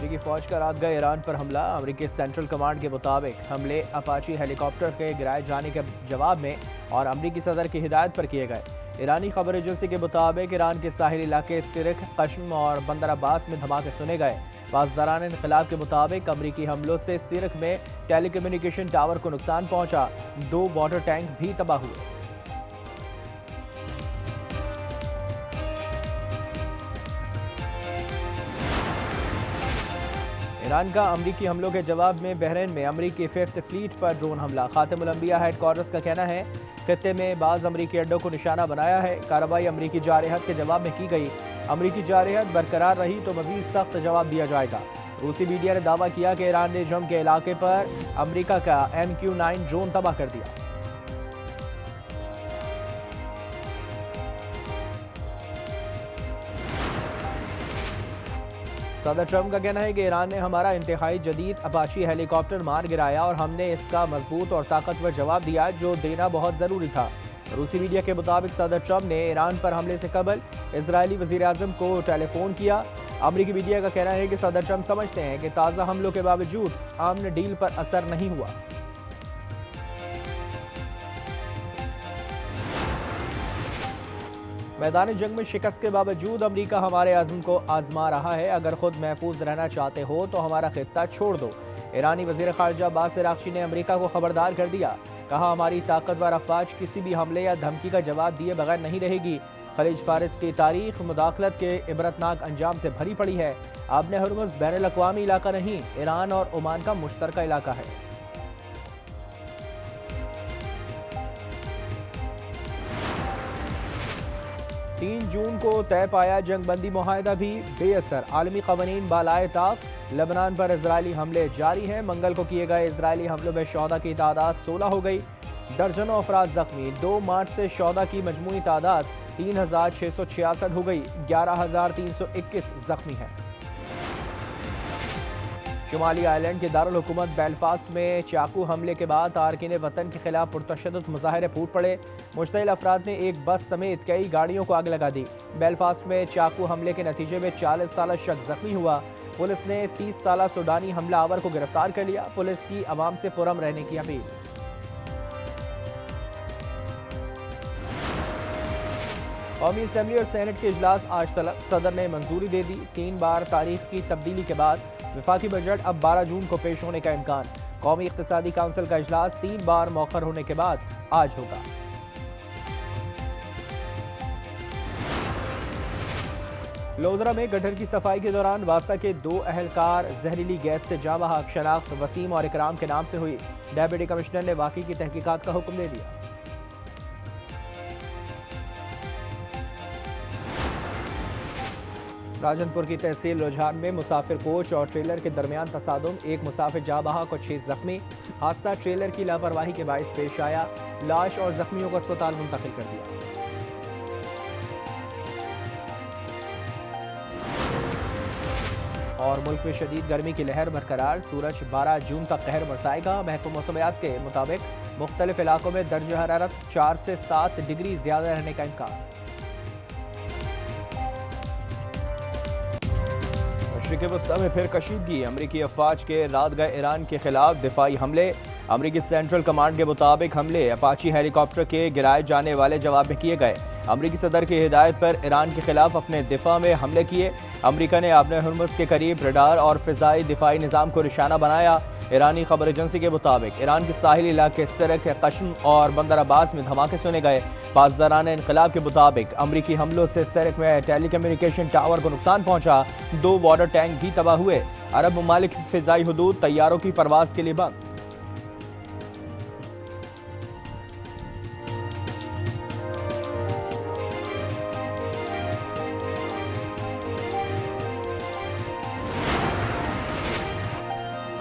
अमरीकी फौज का रात गए ईरान पर हमला। अमरीकी सेंट्रल कमांड के मुताबिक हमले अपाची हेलीकॉप्टर के गिराए जाने के जवाब में और अमरीकी सदर की हिदायत पर किए गए। ईरानी खबर एजेंसी के मुताबिक ईरान के साहिली इलाके सिरख, कश्म और बंदर अब्बास में धमाके सुने गए। पासदारान इनकलाब के मुताबिक अमरीकी हमलों से सिरख में टेलीकम्युनिकेशन टावर को नुकसान पहुंचा। 2 वाटर टैंक भी तबाह हुए। ईरान का अमरीकी हमलों के जवाब में बहरीन में अमरीकी 5th फ्लीट पर ड्रोन हमला। खातिमुल अंबिया हेडक्वार्टर्स का कहना है खित्ते में बाज़ अमरीकी अड्डों को निशाना बनाया है। कार्रवाई अमरीकी जारहत के जवाब में की गई। अमरीकी जारहत बरकरार रही तो मजीद सख्त जवाब दिया जाएगा। रूसी मीडिया ने दावा किया कि ईरान ने जम के इलाके पर अमरीका का MQ-9 ड्रोन तबाह कर दिया। सदर ट्रंप का कहना है कि ईरान ने हमारा इंतहाई जदीद अपाची हेलीकॉप्टर मार गिराया और हमने इसका मजबूत और ताकतवर जवाब दिया जो देना बहुत ज़रूरी था। रूसी मीडिया के मुताबिक सदर ट्रंप ने ईरान पर हमले से कबल इजरायली वज़ीर आज़म को टेलीफोन किया। अमरीकी मीडिया का कहना है कि सदर ट्रंप समझते हैं कि ताज़ा हमलों के बावजूद अमन डील पर असर नहीं हुआ। मैदान जंग में शिकस्त के बावजूद अमरीका हमारे अज़्म को आजमा रहा है। अगर खुद महफूज रहना चाहते हो तो हमारा खित्ता छोड़ दो। ईरानी वज़ीर ख़ारिजा अब्बास अराग़ची ने अमरीका को खबरदार कर दिया। कहा हमारी ताकतवर अफ़वाज किसी भी हमले या धमकी का जवाब दिए बगैर नहीं रहेगी। खलीज फारिस की तारीख मुदाखलत के इबरतनाक अंजाम से भरी पड़ी है। आबने हुर्मुज़ बैनुल अक़वामी इलाका नहीं, ईरान और ओमान का मुश्तरका इलाका है। 3 जून को तय पाया जंगबंदी मुआहदा भी बेअसर। आलमी क़वानीन बालाए ताक। लेबनान पर इजरायली हमले जारी हैं। मंगल को किए गए इजरायली हमलों में शौदा की तादाद 16 हो गई। दर्जनों अफराद जख्मी। 2 मार्च से शौदा की मजमूई तादाद 3666 हो गई। 11321 जख्मी हैं। शुमाली आयरलैंड के दारुल हुकूमत बेलफास्ट में चाकू हमले के बाद तारकीन वतन के खिलाफ पुरतशद्दुद मुजाहरे फूट पड़े। मुश्तइल अफराद ने एक बस समेत कई गाड़ियों को आग लगा दी। बेलफास्ट में चाकू हमले के नतीजे में 40 साल शख्स जख्मी हुआ। पुलिस ने 30 साल सूडानी हमलावर को गिरफ्तार कर लिया। पुलिस की आवाम से पुरअमन रहने की अपील। कौमी असम्बली और सेनेट के इजलास आज तलब। सदर ने मंजूरी दे दी। 3 बार तारीख की तब्दीली के बाद वफाकी बजट अब 12 जून को पेश होने का इम्कान। कौमी इक़्तिसादी काउंसिल का इजलास 3 बार मौखर होने के बाद आज होगा। लोधरा में गटर की सफाई के दौरान वास्ता के 2 अहलकार जहरीली गैस से जाँ बहक। शनाख्त वसीम और इकराम के नाम से हुई। डेप्यूटी कमिश्नर ने वाक़ई की तहकीकात का हुक्म दे दिया। राजनपुर की तहसील रुझान में मुसाफिर कोच और ट्रेलर के दरमियान तसादुम। 1 मुसाफिर जाँ बहक और 6 जख्मी। हादसा ट्रेलर की लापरवाही के बायस पेश आया। लाश और जख्मियों को अस्पताल मुंतकिल कर दिया। और मुल्क में शदीद गर्मी की लहर बरकरार। सूरज 12 जून तक कहर बरसाएगा। महकमा मौसमियात के मुताबिक मुख्तलिफ इलाकों में दर्ज हरारत 4 से 7 डिग्री ज्यादा रहने का इम्कान। मशरिक़ वस्ता में फिर कशीदगी। अमरीकी अफवाज के रात गए ईरान के खिलाफ दिफाई हमले। अमरीकी सेंट्रल कमांड के मुताबिक हमले अपाची हेलीकॉप्टर के गिराए जाने वाले जवाब में किए गए। अमरीकी सदर की हिदायत पर ईरान के खिलाफ अपने दिफा में हमले किए। अमरीका ने आबने हुर्मुज़ के करीब रडार और फ़िज़ाई दिफाई निज़ाम को निशाना बनाया। ईरानी खबर एजेंसी के मुताबिक ईरान के साहिली इलाके सिरक, कश्म और बंदर अब्बास में धमाके सुने गए। पासदारान इनकलाब के मुताबिक अमरीकी हमलों से सिरक में टेलीकम्युनिकेशन टावर को नुकसान पहुंचा। 2 वाटर टैंक भी तबाह हुए। अरब ममालिक की फ़िज़ाई हुदूद तैयारों की परवाज के लिए बंद।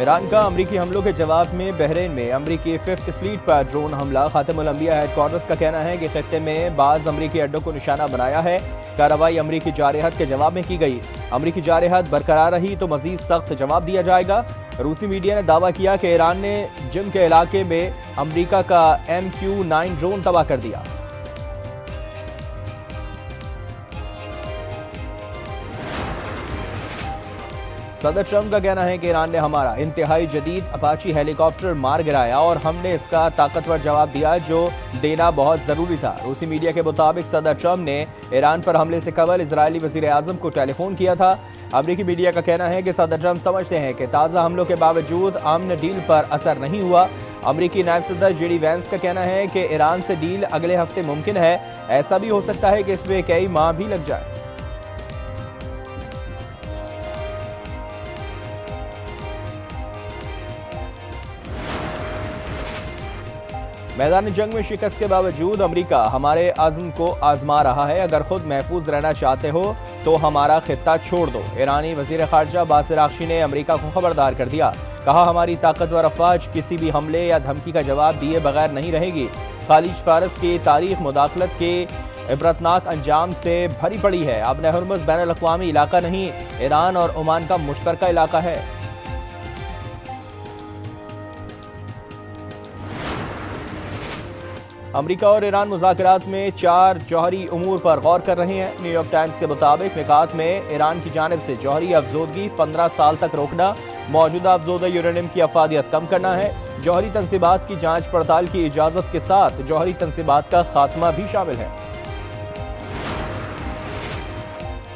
ईरान का अमरीकी हमलों के जवाब में बहरीन में अमरीकी 5th फ्लीट पर ड्रोन हमला। खातिमुल अंबिया हेडक्वार्टर्स का कहना है कि खित्ते में बाज़ अमरीकी अड्डों को निशाना बनाया है। कार्रवाई अमरीकी जारहत के जवाब में की गई। अमरीकी जारहत बरकरार रही तो मजीद सख्त जवाब दिया जाएगा। रूसी मीडिया ने दावा किया कि ईरान ने जिम के इलाके में अमरीका का MQ-9 ड्रोन तबाह कर दिया। सदर ट्रंप का कहना है कि ईरान ने हमारा इंतहाई जदीद अपाची हेलीकॉप्टर मार गिराया और हमने इसका ताकतवर जवाब दिया जो देना बहुत ज़रूरी था। रूसी मीडिया के मुताबिक सदर ट्रंप ने ईरान पर हमले से कबल इजरायली वज़ीर आज़म को टेलीफोन किया था। अमरीकी मीडिया का कहना है कि सदर ट्रंप समझते हैं कि ताज़ा हमलों के बावजूद अमन डील पर असर नहीं हुआ। अमरीकी नायब सदर जेडी वैंस का कहना है कि ईरान से डील अगले हफ्ते मुमकिन है। ऐसा भी हो सकता है कि इसमें कई माह भी लग जाए। मैदान जंग में शिकस्त के बावजूद अमेरिका हमारे अज़्म को आजमा रहा है। अगर खुद महफूज रहना चाहते हो तो हमारा खित्ता छोड़ दो। ईरानी वज़ीर ख़ारजा बासिर आग़शी ने अमेरिका को खबरदार कर दिया। कहा, हमारी ताकतवर अफ़वाज किसी भी हमले या धमकी का जवाब दिए बगैर नहीं रहेगी। खालिज फारस की तारीख मुदाखलत के इबरतनाक अंजाम से भरी पड़ी है। अब नहर-ए-हुर्मुज़ बैनुल-अक़वामी इलाका नहीं, ईरान और ओमान का मुश्तरका इलाका है। अमेरिका और ईरान मुज़ाकरात में 4 जौहरी उमूर पर गौर कर रहे हैं। न्यूयॉर्क टाइम्स के मुताबिक निकात में ईरान की जानिब से जौहरी अफजोदगी 15 साल तक रोकना, मौजूदा अफजोदा यूरेनियम की अफादियत कम करना है। जौहरी तनसीबात की जांच पड़ताल की इजाज़त के साथ जौहरी तनसीबात का खात्मा भी शामिल है।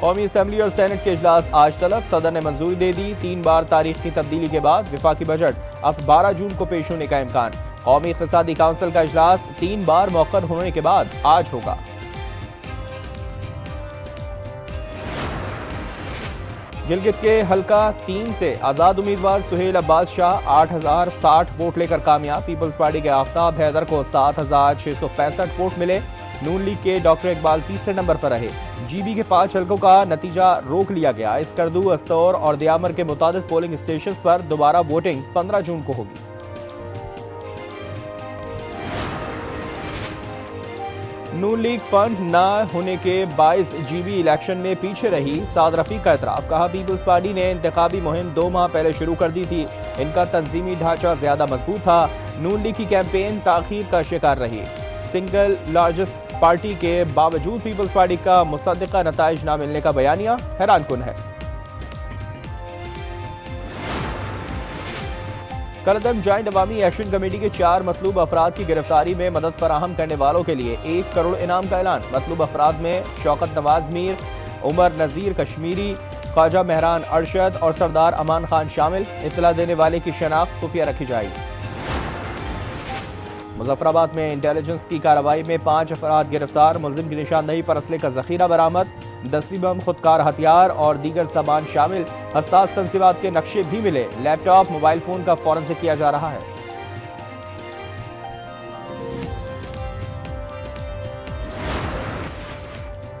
कौमी असम्बली और सेनेट के इजलास आज तलब, सदर ने मंजूरी दे दी। 3 बार तारीख की तब्दीली के बाद विफाकी बजट अब 12 जून को पेश होने का इम्कान। कौमी इक़्तिसादी काउंसिल का इजलास 3 बार मौक़्क़त होने के बाद आज होगा। गिलगित के हल्का 3 से आज़ाद उम्मीदवार सुहेल अब्बास शाह 8060 वोट लेकर कामयाब। पीपल्स पार्टी के आफ्ताब हैदर को 7665 वोट मिले। नून लीग के डॉक्टर इकबाल तीसरे नंबर पर रहे। जीबी के 5 हल्कों का नतीजा रोक लिया गया। इसकरदू, अस्तौर और दियामर के मुताबिक पोलिंग स्टेशन पर दोबारा वोटिंग 15 जून को होगी। नून लीग फंड न होने के बाइस जीबी इलेक्शन में पीछे रही। साद रफीक का एतराफ़, कहा पीपल्स पार्टी ने इंतखाबी मुहिम 2 माह पहले शुरू कर दी थी। इनका तंजीमी ढांचा ज्यादा मजबूत था। नून लीग की कैंपेन ताखीर का शिकार रही। सिंगल लार्जेस्ट पार्टी के बावजूद पीपल्स पार्टी का मुसद्दिका नताइज न मिलने का बयानिया हैरानकुन है। कलअदम जॉइंट अवामी एक्शन कमेटी के 4 मतलूब अफराद की गिरफ्तारी में मदद फराहम करने वालों के लिए 1 करोड़ इनाम का ऐलान। मतलूब अफराद में शौकत नवाज मीर, उमर नज़ीर कश्मीरी, ख्वाजा मेहरान अरशद और सरदार अमान खान शामिल। इत्तला देने वाले की शनाख्त खुफिया रखी जाएगी। मुजफ्फराबाद में इंटेलिजेंस की कार्रवाई में 5 अफराद गिरफ्तार। मुलजिम की निशानदेही पर असले का जखीरा बरामद। 10वीं बम, खुदकार हथियार और दीगर सामान शामिल। हसास तंसीबात के नक्शे भी मिले। लैपटॉप, मोबाइल फोन का फॉरेंसिक किया जा रहा है।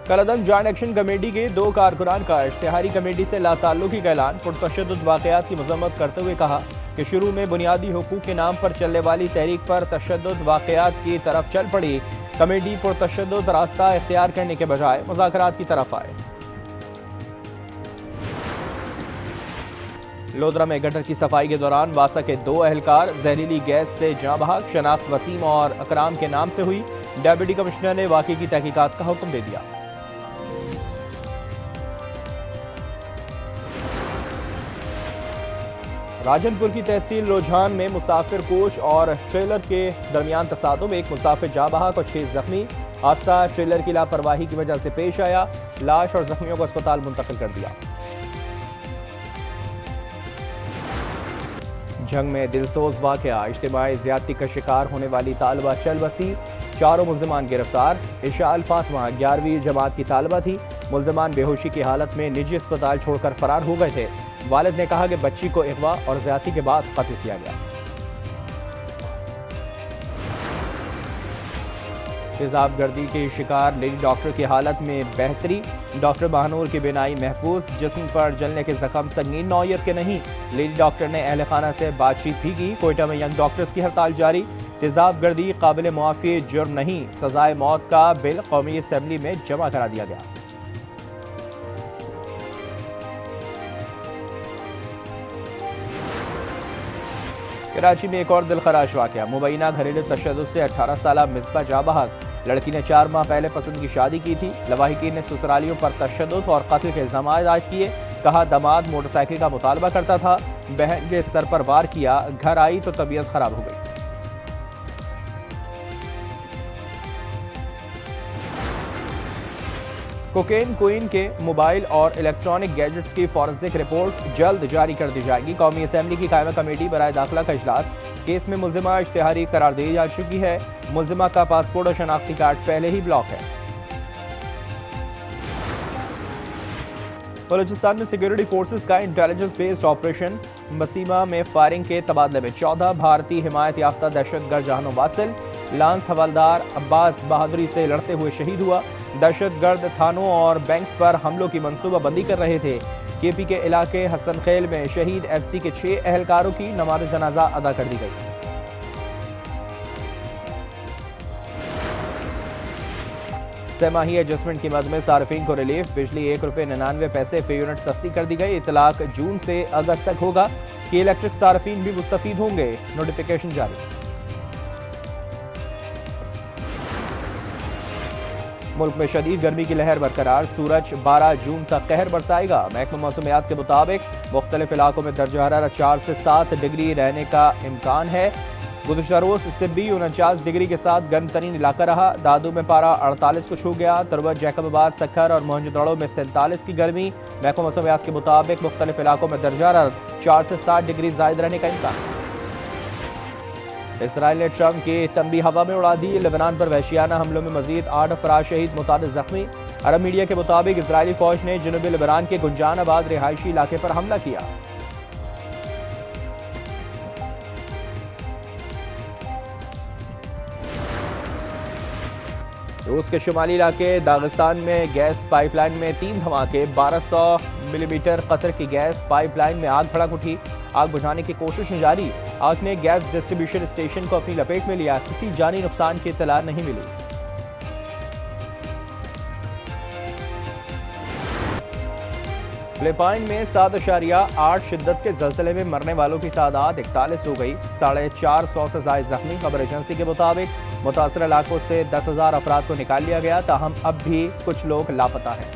कलअदम जॉइंट एक्शन कमेटी के 2 कारकुनान का इश्तिहारी कमेटी से लाताल्लुकी का ऐलान। पुरतशद्दुद वाक़यात की मज़म्मत करते हुए कहा कि शुरू में बुनियादी हुकूक के नाम पर चलने वाली तहरीक पर तशद्दुद वाक़यात की तरफ चल पड़ी। कमेटी पुरतशद्दुद रास्ता इख्तियार करने के बजाय मुज़ाकरात की तरफ आए। लोधरा में गटर की सफाई के दौरान वासा के 2 अहलकार जहरीली गैस से जाँ बहक। शनाख्त वसीम और अकराम के नाम से हुई। डेप्यूटी कमिश्नर ने वाक़े की तहकीकात का हुक्म दे दिया। राजनपुर की तहसील रुझान में मुसाफिर कोच और ट्रेलर के दरमियान तसादुम। 1 मुसाफिर जाँ बहक और 6 जख्मी। हादसा ट्रेलर की लापरवाही की वजह से पेश आया। लाश और जख्मियों को अस्पताल मुंतकिल कर दिया। जंग में दिलसोज वाकया। इज्तिमाई ज्यादती का शिकार होने वाली तालिबा चल बसी। 4 मुल्जिमान गिरफ्तार। इशाल फातिमा 11वीं जमात की तालिबा थी। मुल्जिमान बेहोशी की हालत में निजी अस्पताल छोड़कर फरार हो गए थे। वालिद ने कहा कि बच्ची को अगवा और ज्यादती के बाद कत्ल किया गया। तेजाबगर्दी के शिकार लेडी डॉक्टर की हालत में बेहतरी। डॉक्टर बहानूर की बिनाई महफूज। जिस्म पर जलने के जख्म संगीन नौयत के नहीं। लेडी डॉक्टर ने अहल खाना से बातचीत भी की। कोयटा में यंग डॉक्टर्स की हड़ताल जारी। तेजाबगर्दी काबिल मुआफ़ी जुर्म नहीं, सजाए मौत का बिल कौमी असम्बली में जमा करा दिया गया। कराची में एक और दिलखराश वाकया। मुबैना घरेलू तशद्दुद से 18 साल मिसबा जाँ बहक। लड़की ने 4 माह पहले पसंद की शादी की थी। लवाहिकीन ने ससुरालियों पर तशद्दुद और कत्ल के इल्जाम आयद किए। कहा दामाद मोटरसाइकिल का मुतालबा करता था, बहन के सर पर वार किया, घर आई तो तबीयत खराब हो गई। कोकेन क्वीन के मोबाइल और इलेक्ट्रॉनिक गैजेट्स की फॉरेंसिक रिपोर्ट जल्द जारी कर दी जाएगी। कौमी असेंबली की कायमा कमेटी बराए दाखिला का इजलास। केस में मुल्जिमा इश्तिहारी करार दी जा चुकी है। मुल्जिमा का पासपोर्ट और शनाख्ती कार्ड पहले ही ब्लॉक है। बलूचिस्तान में सिक्योरिटी फोर्सेस का इंटेलिजेंस बेस्ड ऑपरेशन मसीमा में फायरिंग के तबादले में 14 भारतीय हिमायत याफ्ता दहशतगर्द जहानो वासिल। लांस हवलदार अब्बास बहादुरी से लड़ते हुए शहीद हुआ। दहशतगर्द थानों और बैंक्स पर हमलों की मंसूबाबंदी कर रहे थे। केपी के इलाके हसन खेल में शहीद एफसी के 6 एहलकारों की नमाज जनाजा अदा कर दी गई। सहमाही एडजस्टमेंट की मद में सार्फिन को रिलीफ। बिजली ₹1.99 फी यूनिट सस्ती कर दी गई। इतलाक जून से अगस्त तक होगा कि इलेक्ट्रिक सार्फिन भी मुस्तफीद होंगे। नोटिफिकेशन जारी। मुल्क में शदीद गर्मी की लहर बरकरार। सूरज 12 जून तक कहर बरसाएगा। महकमा मौसमियात के मुताबिक मुख्तलिफ इलाकों में दर्जा हरारत 4 से 7 डिग्री रहने का इम्कान है। गुज़श्ता रोज सिब्बी 49 डिग्री के साथ गर्म तरीन इलाका रहा। दादू में पारा 48 को छू गया। तरवत, जैकबाबाद, सक्खर और मोहनजोदड़ो में 47 की गर्मी। महकमा मौसमियात के मुताबिक मुख्तलिफ इलाकों में दर्जा हरारत 4 से 7 डिग्री जायद रहने का इम्कान। इसराइल ने ट्रंप की तंबी हवा में उड़ा दी। लेबनान पर वहशियाना हमलों में मजीद 8 अफराद शहीद, मुतादिद जख्मी। अरब मीडिया के मुताबिक इजरायली फौज ने जनूबी लेबनान के गुंजानाबाद रिहायशी इलाके पर हमला किया। रूस के शुमाली इलाके दागिस्तान में गैस पाइपलाइन में 3 धमाके। 1200 मिलीमीटर कतर की गैस पाइपलाइन में आग भड़क उठी। आग बुझाने की कोशिशें जारी। आग ने गैस डिस्ट्रीब्यूशन स्टेशन को अपनी लपेट में लिया। किसी जानी नुकसान की इत्तला नहीं मिली। फिलिपाइन में 7.8 शिद्दत के जलजले में मरने वालों की तादाद 41 हो गई। 450 से ज्यादा जख्मी। खबर एजेंसी के मुताबिक मुतासर इलाकों से 10,000 अफराद को निकाल लिया गया, ताहम अब भी कुछ लोग लापता हैं।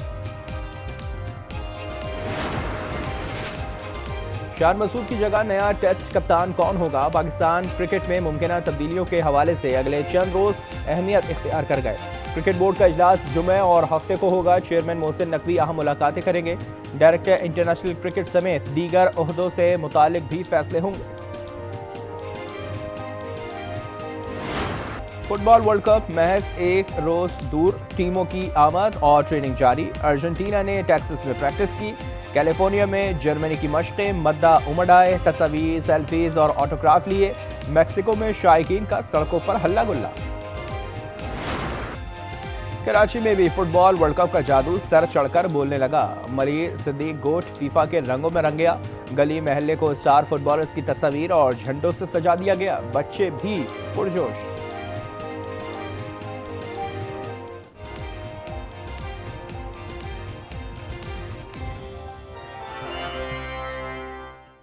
शान मसूद की जगह नया टेस्ट कप्तान कौन होगा? पाकिस्तान क्रिकेट में मुमकिन तब्दीलियों के हवाले से अगले चंद रोज अहमियत इख्तियार कर गए। क्रिकेट बोर्ड का इजलास जुमे और हफ्ते को होगा। चेयरमैन मोहसिन नकवी अहम मुलाकातें करेंगे। डायरेक्टर इंटरनेशनल क्रिकेट समेत दीगर ओहदों से मुतालिक भी फैसले होंगे। फुटबॉल वर्ल्ड कप महज एक रोज दूर। टीमों की आमद और ट्रेनिंग जारी। अर्जेंटीना ने टेक्सास में प्रैक्टिस की। कैलिफोर्निया में जर्मनी की मशक़ें। मद्दा उमड़ आए। तस्वीर, सेल्फीज और ऑटोग्राफ लिए। मैक्सिको में शायकीन का सड़कों पर हल्ला गुल्ला। कराची में भी फुटबॉल वर्ल्ड कप का जादू सर चढ़कर बोलने लगा। मरीर सिद्दीक गोट फीफा के रंगों में रंग गया। गली महल्ले को स्टार फुटबॉलर्स की तस्वीर और झंडों से सजा दिया गया। बच्चे भी पुरजोश।